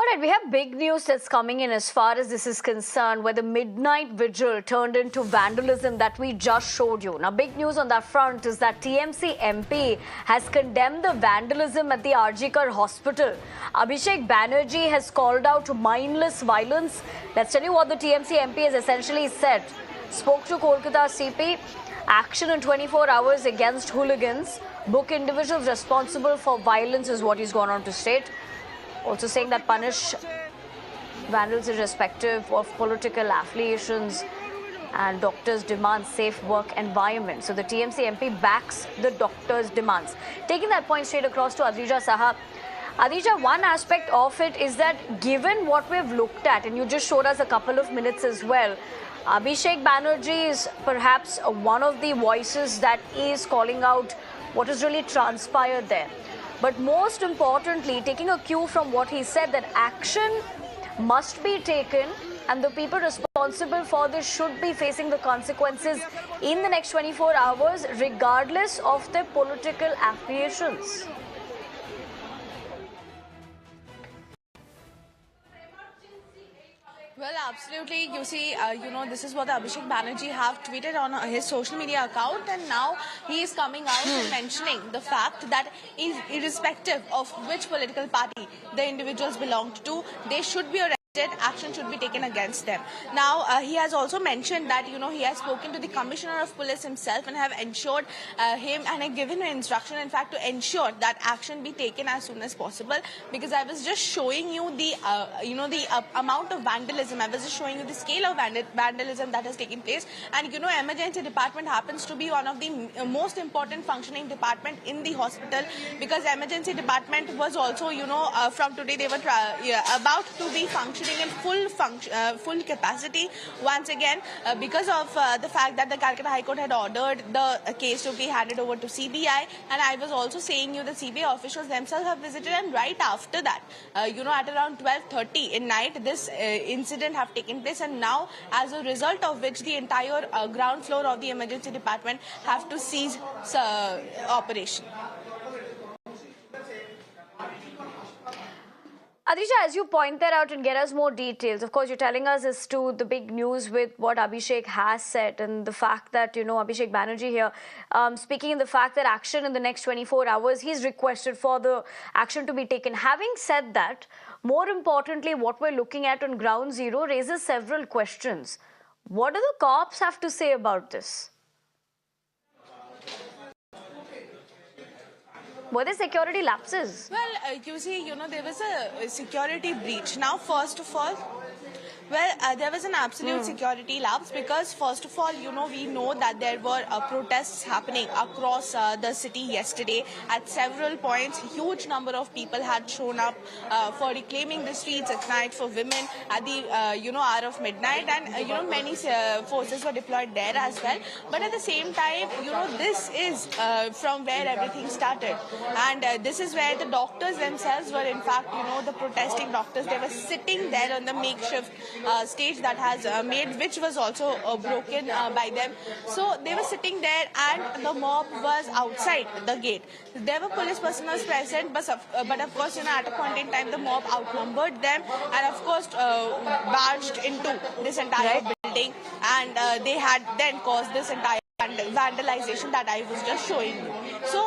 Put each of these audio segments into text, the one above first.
All right, we have big news that's coming in as far as this is concerned, where the midnight vigil turned into vandalism that we just showed you. Now, big news on that front is that TMC MP has condemned the vandalism at the RG Kar hospital. Abhishek Banerjee has called out mindless violence. Let's tell you what the TMC MP has essentially said. Spoke to Kolkata CP, action in 24 hours against hooligans, book individuals responsible for violence is what he's gone on to state. Also saying that punish vandals irrespective of political affiliations, and doctors demand safe work environment. So the TMC MP backs the doctors' demands. Taking that point straight across to Adrija Saha. Adrija, one aspect of it is that given what we've looked at, and you just showed us a couple of minutes as well, Abhishek Banerjee is perhaps one of the voices that is calling out what has really transpired there. But most importantly, taking a cue from what he said, that action must be taken and the people responsible for this should be facing the consequences in the next 24 hours, regardless of their political affiliations. Well, absolutely. You see, this is what Abhishek Banerjee have tweeted on his social media account, and now he is coming out and mentioning the fact that irrespective of which political party the individuals belonged to, they should be arrested. Action should be taken against them. Now, he has also mentioned that, he has spoken to the Commissioner of Police himself and have ensured him and have given an instruction, in fact, to ensure that action be taken as soon as possible. Because I was just showing you the, amount of vandalism. I was just showing you the scale of vandalism that has taken place. And, emergency department happens to be one of the most important functioning department in the hospital, because emergency department was also, from today they were about to be functioning in full capacity once again, because of the fact that the Calcutta High Court had ordered the case to be handed over to CBI. And I was also saying the CBI officials themselves have visited, and right after that, at around 12:30 in night, this incident have taken place, and now as a result of which the entire ground floor of the emergency department have to cease operation. Adrija, as you point that out and get us more details, of course, you're telling us as to the big news with what Abhishek has said and the fact that, Abhishek Banerjee here, speaking in the fact that action in the next 24 hours, he's requested for the action to be taken. Having said that, more importantly, what we're looking at on ground zero raises several questions. What do the cops have to say about this? Were there security lapses? Well, you see, there was a security breach. Now, first of all, there was an absolute security lapse, because first of all, we know that there were protests happening across the city yesterday. At several points, huge number of people had shown up for reclaiming the streets at night for women at the hour of midnight, and many forces were deployed there as well. But at the same time, this is from where everything started, and this is where the doctors themselves were, in fact, the protesting doctors. They were sitting there on the makeshift stage that has made, which was also broken by them. So they were sitting there, and the mob was outside the gate. There were police personnel present, but of course, at a point in time, the mob outnumbered them, and of course, barged into this entire building, and they had then caused this entire vandalization that I was just showing you. So,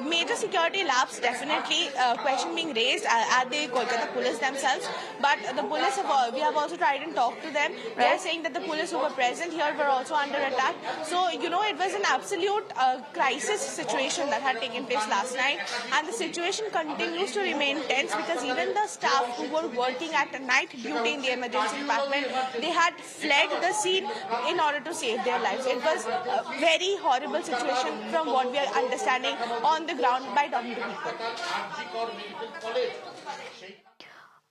major security lapse, definitely, question being raised at the Kolkata police themselves. But the police, we have also tried and talked to them. They are saying that the police who were present here were also under attack. So, it was an absolute crisis situation that had taken place last night. And the situation continues to remain tense, because even the staff who were working at night duty in the emergency department, they had fled the scene in order to save their lives. It was a very horrible situation from what we are understanding on the ground by talking to people.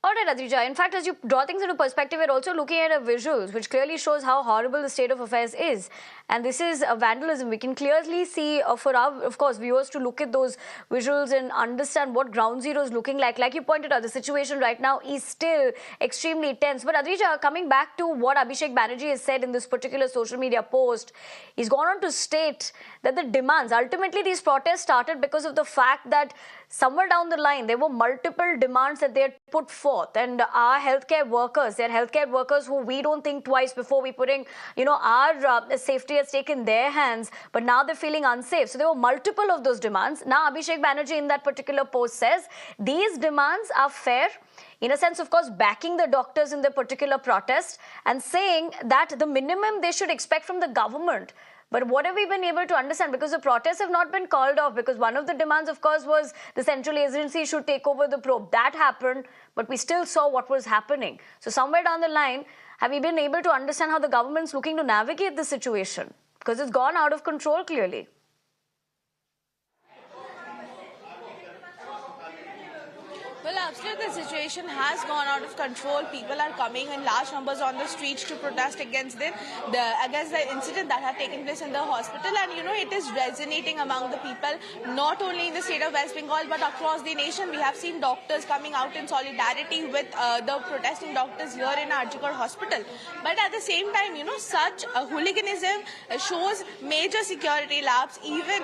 All right, Adrija. In fact, as you draw things into perspective, we're also looking at a visuals, which clearly shows how horrible the state of affairs is. And this is a vandalism. We can clearly see, for our, of course, viewers to look at those visuals and understand what ground zero is looking like. Like you pointed out, the situation right now is still extremely tense. But Adrija, coming back to what Abhishek Banerjee has said in this particular social media post, he's gone on to state that the demands, ultimately these protests started because of the fact that somewhere down the line, there were multiple demands that they had put forth, and our healthcare workers, they're healthcare workers who we don't think twice before we putting, our safety at stake in their hands, but now they're feeling unsafe. So there were multiple of those demands. Now Abhishek Banerjee in that particular post says these demands are fair, in a sense, of course, backing the doctors in the particular protest and saying that the minimum they should expect from the government. But what have we been able to understand? Because the protests have not been called off, because one of the demands, of course, was the central agency should take over the probe. That happened, but we still saw what was happening. So somewhere down the line, have we been able to understand how the government's looking to navigate the situation? Because it's gone out of control, clearly. Well, absolutely, the situation has gone out of control. People are coming in large numbers on the streets to protest against the incident that had taken place in the hospital. And, it is resonating among the people, not only in the state of West Bengal, but across the nation. We have seen doctors coming out in solidarity with the protesting doctors here in Arjikar Hospital. But at the same time, such hooliganism shows major security lapse, even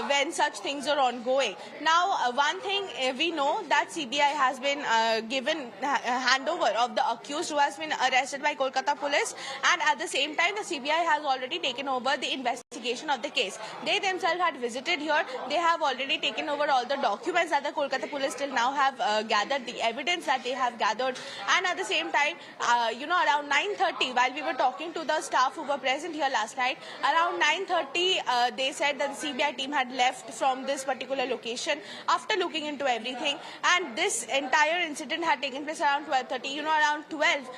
when such things are ongoing. Now, one thing we know that CBI has been given handover of the accused who has been arrested by Kolkata police, and at the same time the CBI has already taken over the investigation of the case. They themselves had visited here. They have already taken over all the documents that the Kolkata police till now have gathered, the evidence that they have gathered, and at the same time, around 9:30, while we were talking to the staff who were present here last night, around 9:30 they said that the CBI team had left from this particular location after looking into everything. And this entire incident had taken place around 12:30. Around 12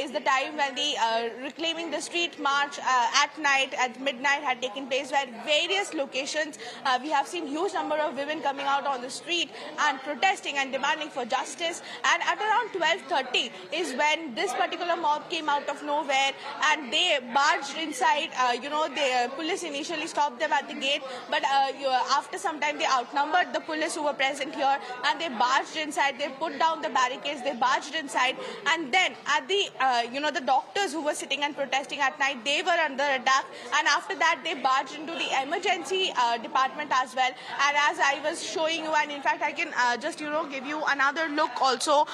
is the time when the reclaiming the street march at night, at midnight, had taken place, where various locations we have seen huge number of women coming out on the street and protesting and demanding for justice. And at around 12:30 is when this particular mob came out of nowhere and they barged inside. The police initially stopped them at the gate, but after some time they outnumbered the police who were present here, and they barged inside. They put down the barricades, they barged inside, and then at the the doctors who were sitting and protesting at night, they were under attack, and after that they barged into the emergency department as well. And as I was showing you, and in fact I can just give you another look also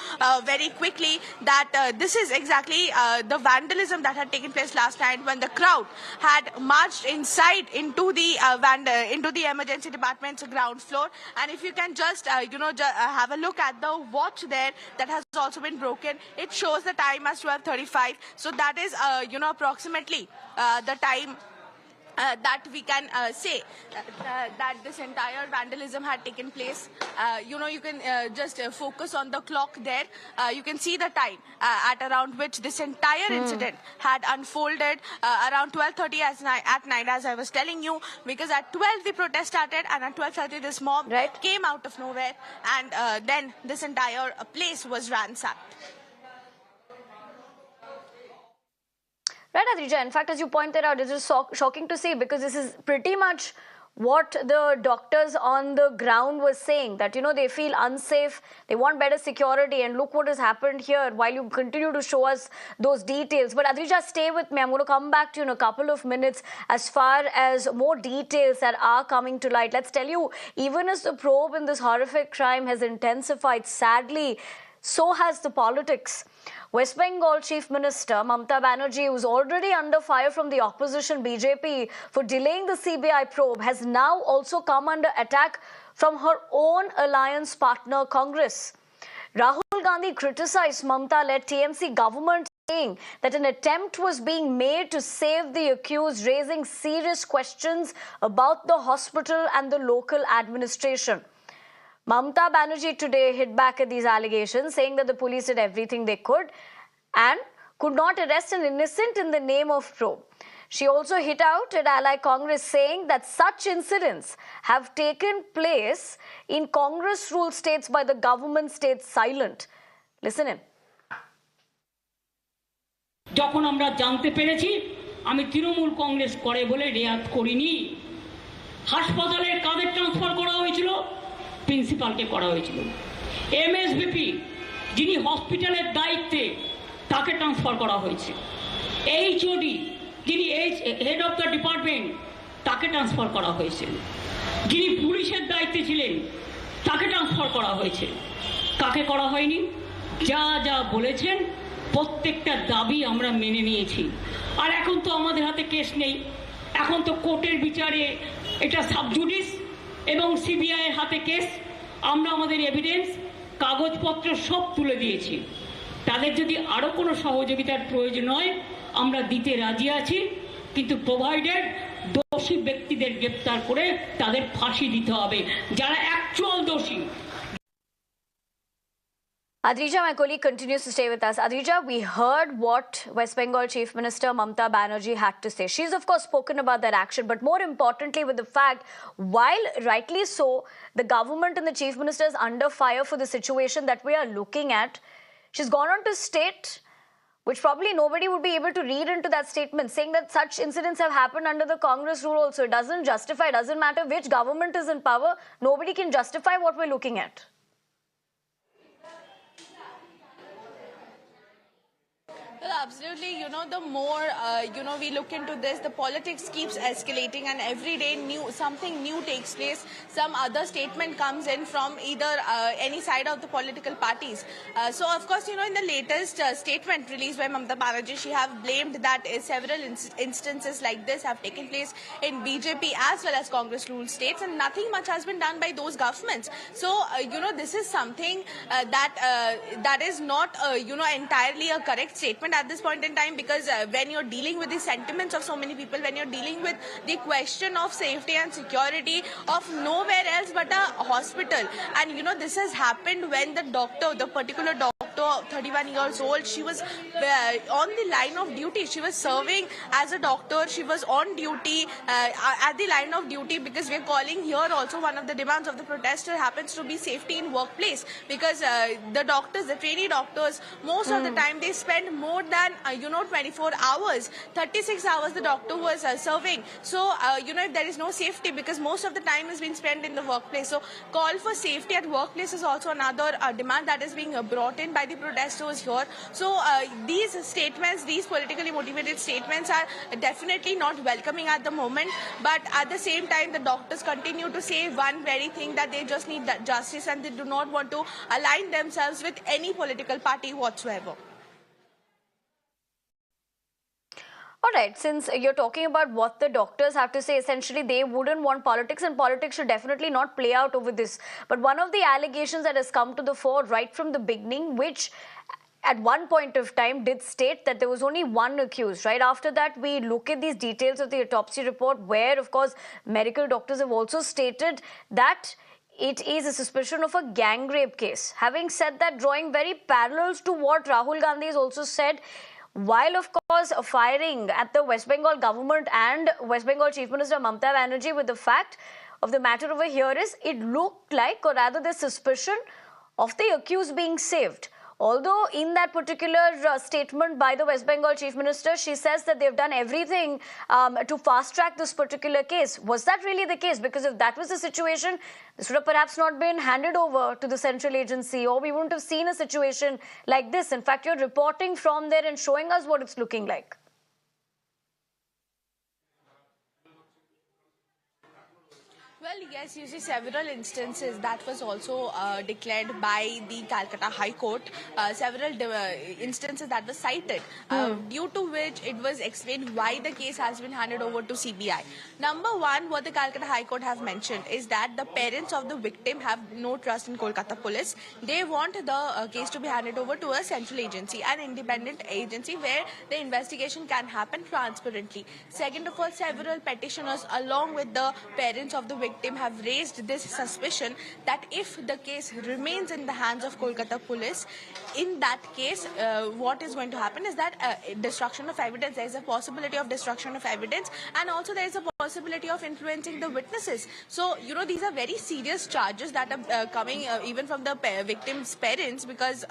very quickly, that this is exactly the vandalism that had taken place last night when the crowd had marched inside into the emergency department's ground floor. And if you can just have a look at the watch there that has also been broken, it shows the time as 12:35. So that is approximately the time that we can say that this entire vandalism had taken place. You can just focus on the clock there. You can see the time at around which this entire incident had unfolded, around 12:30 at night, as I was telling you, because at 12 the protest started, and at 12:30 this mob came out of nowhere, and then this entire place was ransacked. Right, Adrija. In fact, as you pointed out, it is shocking to see, because this is pretty much what the doctors on the ground were saying, that, they feel unsafe, they want better security, and look what has happened here, while you continue to show us those details. But Adrija, stay with me. I'm going to come back to you in a couple of minutes as far as more details that are coming to light. Let's tell you, even as the probe in this horrific crime has intensified, sadly, so has the politics. West Bengal Chief Minister Mamata Banerjee, who is already under fire from the opposition BJP for delaying the CBI probe, has now also come under attack from her own alliance partner Congress. Rahul Gandhi criticized Mamata-led TMC government, saying that an attempt was being made to save the accused, raising serious questions about the hospital and the local administration. Mamata Banerjee today hit back at these allegations, saying that the police did everything they could and could not arrest an innocent in the name of probe. She also hit out at ally Congress, saying that such incidents have taken place in Congress-ruled states by the government stayed silent. Listen in. যখন আমরা জানতে পেরেছি, আমি তৃণমূল কংগ্রেস করে বলে রেয়াত করিনি। হাসপাতালের কাদের transfer করা হয়েছিল? প্রিন্সিপালকে করা হয়েছিল। এমএসভিপি যিনি হসপিটালের দায়িত্বে, তাকে ট্রান্সফার করা হয়েছে। এইচওডি যিনি হেড অফ দ্য ডিপার্টমেন্ট, তাকে ট্রান্সফার করা হয়েছে। যিনি পুলিশের দায়িত্বে ছিলেন, তাকে ট্রান্সফার করা হয়েছে। কাকে করা হয়নি? যা যা বলেছেন প্রত্যেকটা দাবি আমরা মেনে নিয়েছি। আর এখন তো আমাদের হাতে কেস নেই, এখন তো কোর্টের বিচারে এটা সাবজুডিস এবং সিবিআই এর হাতে কেস। আমরা আমাদের এভিডেন্স কাগজপত্র সব তুলে দিয়েছি। তাদের যদি আরও কোনো সহযোগিতার প্রয়োজন হয় আমরা দিতে রাজি আছি, কিন্তু প্রোভাইডেড দোষী ব্যক্তিদের গ্রেপ্তার করে তাদের ফাঁসি দিতে হবে, যারা অ্যাকচুয়াল দোষী। Adrija, my colleague, continues to stay with us. Adrija, we heard what West Bengal Chief Minister Mamata Banerjee had to say. She's, of course, spoken about that action, but more importantly, with the fact, while rightly so, the government and the Chief Minister is under fire for the situation that we are looking at, she's gone on to state, which probably nobody would be able to read into that statement, saying that such incidents have happened under the Congress rule also. It doesn't justify, it doesn't matter which government is in power, nobody can justify what we're looking at. Well, absolutely. The more, we look into this, the politics keeps escalating, and every day something new takes place. Some other statement comes in from either any side of the political parties. So, of course, in the latest statement released by Mamata Banerjee, she have blamed that several instances like this have taken place in BJP as well as Congress-ruled states, and nothing much has been done by those governments. So, this is something that is not, entirely a correct statement at this point in time, because when you're dealing with the sentiments of so many people, when you're dealing with the question of safety and security of nowhere else but a hospital, and this has happened when the particular doctor, 31 years old, she was on the line of duty. She was serving as a doctor. She was on duty at the line of duty, because we're calling here also one of the demands of the protester happens to be safety in workplace, because the doctors, the trainee doctors, most of the time they spend more than 24 hours, 36 hours the doctor was serving. So if there is no safety, because most of the time is being spent in the workplace, so call for safety at workplace is also another demand that is being brought in by the protesters here. So these statements, these politically motivated statements, are definitely not welcoming at the moment, but at the same time the doctors continue to say one very thing, that they just need that justice and they do not want to align themselves with any political party whatsoever. All right, since you're talking about what the doctors have to say, essentially they wouldn't want politics, and politics should definitely not play out over this. But one of the allegations that has come to the fore right from the beginning, which at one point of time did state that there was only one accused. Right after that, we look at these details of the autopsy report, where, of course, medical doctors have also stated that it is a suspicion of a gang rape case. Having said that, drawing very parallels to what Rahul Gandhi has also said, while, of course, firing at the West Bengal government and West Bengal Chief Minister Mamata Banerjee, with the fact of the matter over here is, it looked like, or rather the suspicion of the accused being saved. Although in that particular statement by the West Bengal Chief Minister, she says that they've done everything to fast-track this particular case. Was that really the case? Because if that was the situation, this would have perhaps not been handed over to the central agency, or we wouldn't have seen a situation like this. In fact, you're reporting from there and showing us what it's looking like. Well, yes, you see several instances that was also declared by the Calcutta High Court, several instances that were cited, due to which it was explained why the case has been handed over to CBI. Number one, what the Calcutta High Court have mentioned is that the parents of the victim have no trust in Kolkata police. They want the case to be handed over to a central agency, an independent agency where the investigation can happen transparently. Second of all, several petitioners along with the parents of the victim have raised this suspicion that if the case remains in the hands of Kolkata police, in that case, what is going to happen is that destruction of evidence, there is a possibility of destruction of evidence, and also there is a possibility of influencing the witnesses. So, these are very serious charges that are coming even from the victim's parents, because,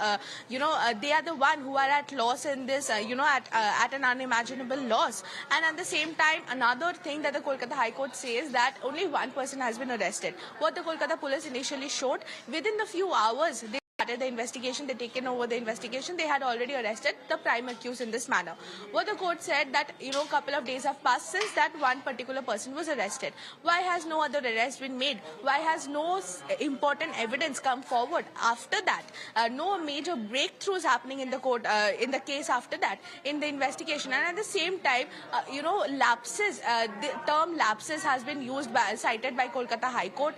they are the one who are at loss in this, at an unimaginable loss. And at the same time, another thing that the Kolkata High Court says that only one person has been arrested. What the Kolkata police initially showed, within the few hours, they the investigation, they taken over the investigation, they had already arrested the prime accused in this manner. What the court said that, a couple of days have passed since that one particular person was arrested. Why has no other arrest been made? Why has no important evidence come forward after that? No major breakthroughs happening in the court, in the case after that, in the investigation. And at the same time, lapses, the term lapses has been cited by Kolkata High Court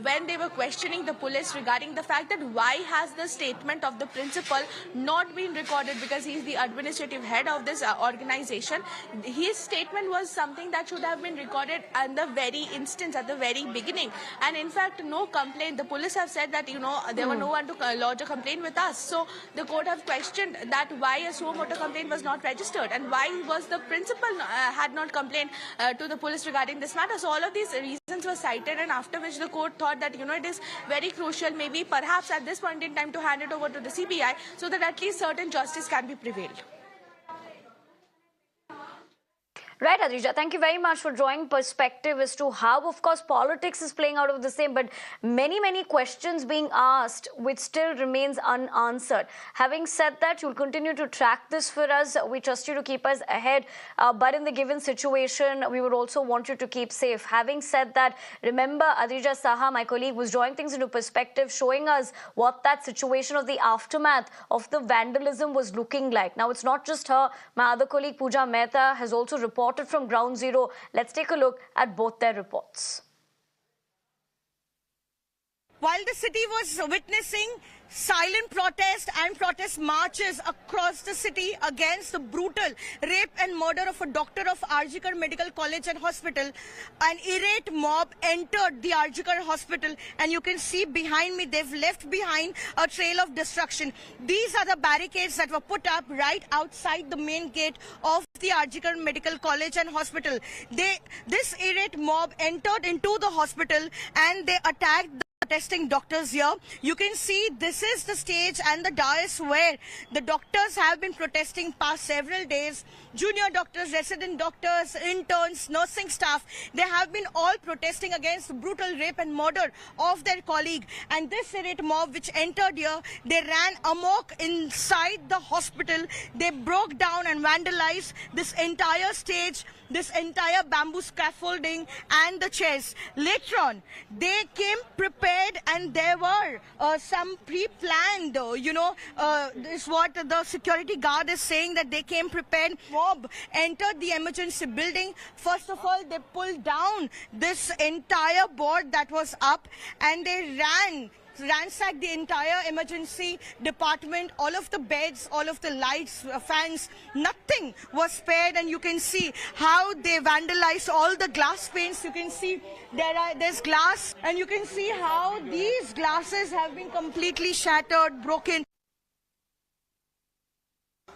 when they were questioning the police regarding the fact that why has the statement of the principal not been recorded, because he is the administrative head of this organization. His statement was something that should have been recorded at the very instance, at the very beginning. And in fact, no complaint. The police have said that, there were no one to lodge a complaint with us. So the court have questioned that why a suo motu complaint was not registered and why was the principal had not complained to the police regarding this matter. So all of these reasons were cited, and after which the court thought that, it is very crucial, maybe perhaps at this point in time, to hand it over to the CBI so that at least certain justice can be prevailed. Right, Adrija, thank you very much for drawing perspective as to how, of course, politics is playing out of the same, but many questions being asked which still remains unanswered. Having said that, you'll continue to track this for us. We trust you to keep us ahead, but in the given situation, we would also want you to keep safe. Having said that, remember, Adrija Saha, my colleague, was drawing things into perspective, showing us what that situation of the aftermath of the vandalism was looking like. Now, it's not just her. My other colleague, Pooja Mehta, has also reported from Ground Zero. Let's take a look at both their reports. While the city was witnessing silent protest and protest marches across the city against the brutal rape and murder of a doctor of R.G. Kar Medical College and Hospital, an irate mob entered the R.G. Kar Hospital, and you can see behind me they've left behind a trail of destruction. These are the barricades that were put up right outside the main gate of the R.G. Kar Medical College and Hospital. This irate mob entered into the hospital and they attacked the protesting doctors here. You can see this is the stage and the dais where the doctors have been protesting past several days. Junior doctors, resident doctors, interns, nursing staff, they have been all protesting against the brutal rape and murder of their colleague. And this irate mob which entered here, they ran amok inside the hospital. They broke down and vandalized this entire stage, this entire bamboo scaffolding and the chairs. Later on, they came prepared and there were some pre-planned, this is what the security guard is saying, that they came prepared. Mob entered the emergency building. First of all, they pulled down this entire board that was up and they ransacked the entire emergency department. All of the beds, all of the lights, fans, nothing was spared. And you can see how they vandalized all the glass panes. You can see there's glass, and you can see how these glasses have been completely shattered, broken.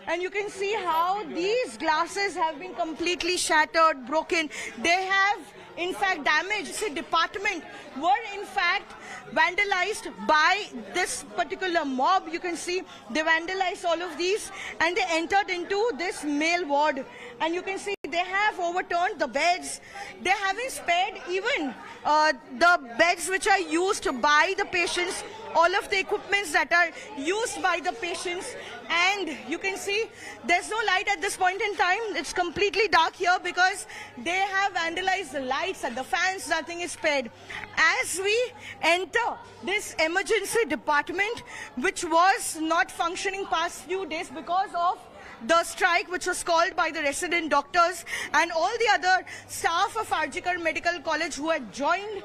And you can see how these glasses have been completely shattered, broken. They have, in fact, damaged. The department were, in fact, vandalized by this particular mob. You can see they vandalized all of these and they entered into this male ward. And you can see they have overturned the beds. They haven't spared even the beds which are used by the patients, all of the equipments that are used by the patients. And you can see there's no light at this point in time. It's completely dark here because they have vandalized the lights and the fans. Nothing is spared. As we enter this emergency department, which was not functioning past few days because of the strike which was called by the resident doctors and all the other staff of R.G. Kar Medical College who had joined,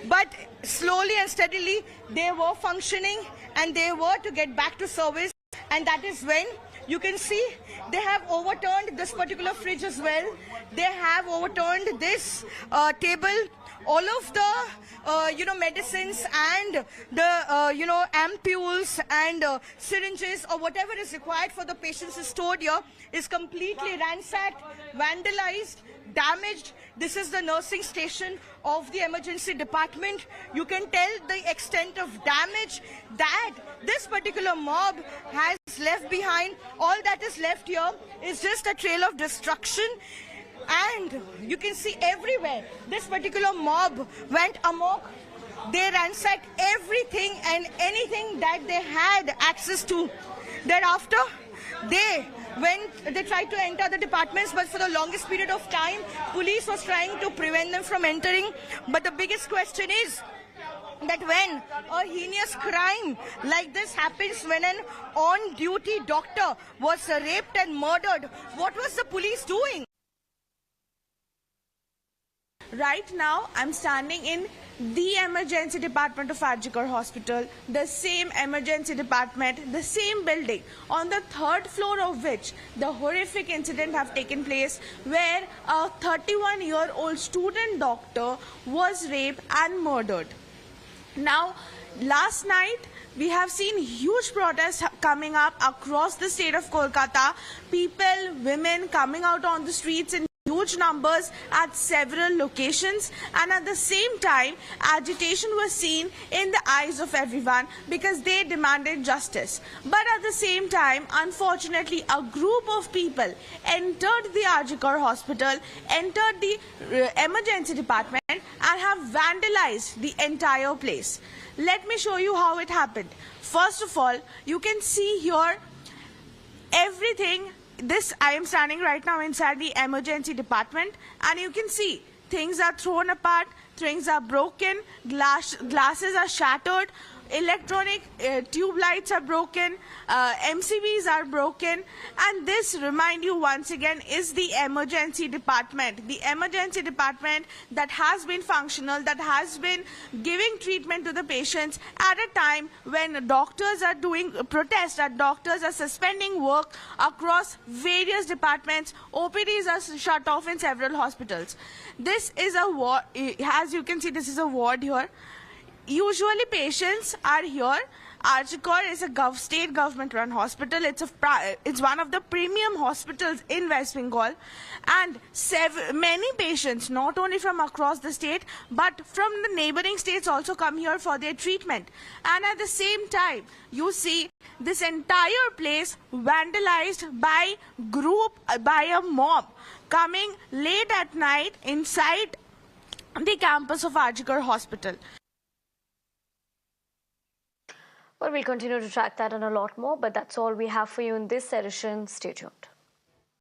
but slowly and steadily they were functioning and they were to get back to service. And that is when you can see they have overturned this particular fridge as well. They have overturned this table. All of the, medicines and the, ampules and syringes or whatever is required for the patients is stored here is completely ransacked, vandalized, damaged. This is the nursing station of the emergency department. You can tell the extent of damage that this particular mob has left behind. All that is left here is just a trail of destruction. And you can see everywhere this particular mob went amok They ransacked everything and anything that they had access to. Thereafter, they tried to enter the departments, but for the longest period of time, police was trying to prevent them from entering. But the biggest question is that when a heinous crime like this happens, when an on-duty doctor was raped and murdered, what was the police doing? Right now, I'm standing in the emergency department of Arjikar Hospital, the same emergency department, the same building, on the third floor of which the horrific incident have taken place, where a 31-year-old student doctor was raped and murdered. Now, last night, we have seen huge protests coming up across the state of Kolkata. People, women coming out on the streets in huge numbers at several locations, and at the same time agitation was seen in the eyes of everyone because they demanded justice. But at the same time, unfortunately, a group of people entered the Arjikar hospital, entered the emergency department and have vandalized the entire place. Let me show you how it happened. First of all, you can see here everything. I am standing right now inside the emergency department, and you can see things are thrown apart, things are broken, glasses are shattered, electronic tube lights are broken, MCBs are broken, and this, remind you once again, is the emergency department. The emergency department that has been functional, that has been giving treatment to the patients at a time when doctors are doing protests, that doctors are suspending work across various departments. OPDs are shut off in several hospitals. This is a ward, as you can see, this is a ward here. Usually patients are here. Arjikar is a state government-run hospital. It's one of the premium hospitals in West Bengal, and many patients, not only from across the state, but from the neighboring states, also come here for their treatment. And at the same time, you see this entire place vandalized by a mob coming late at night inside the campus of Arjikar Hospital. Well, we'll continue to track that and a lot more, but that's all we have for you in this edition. Stay tuned.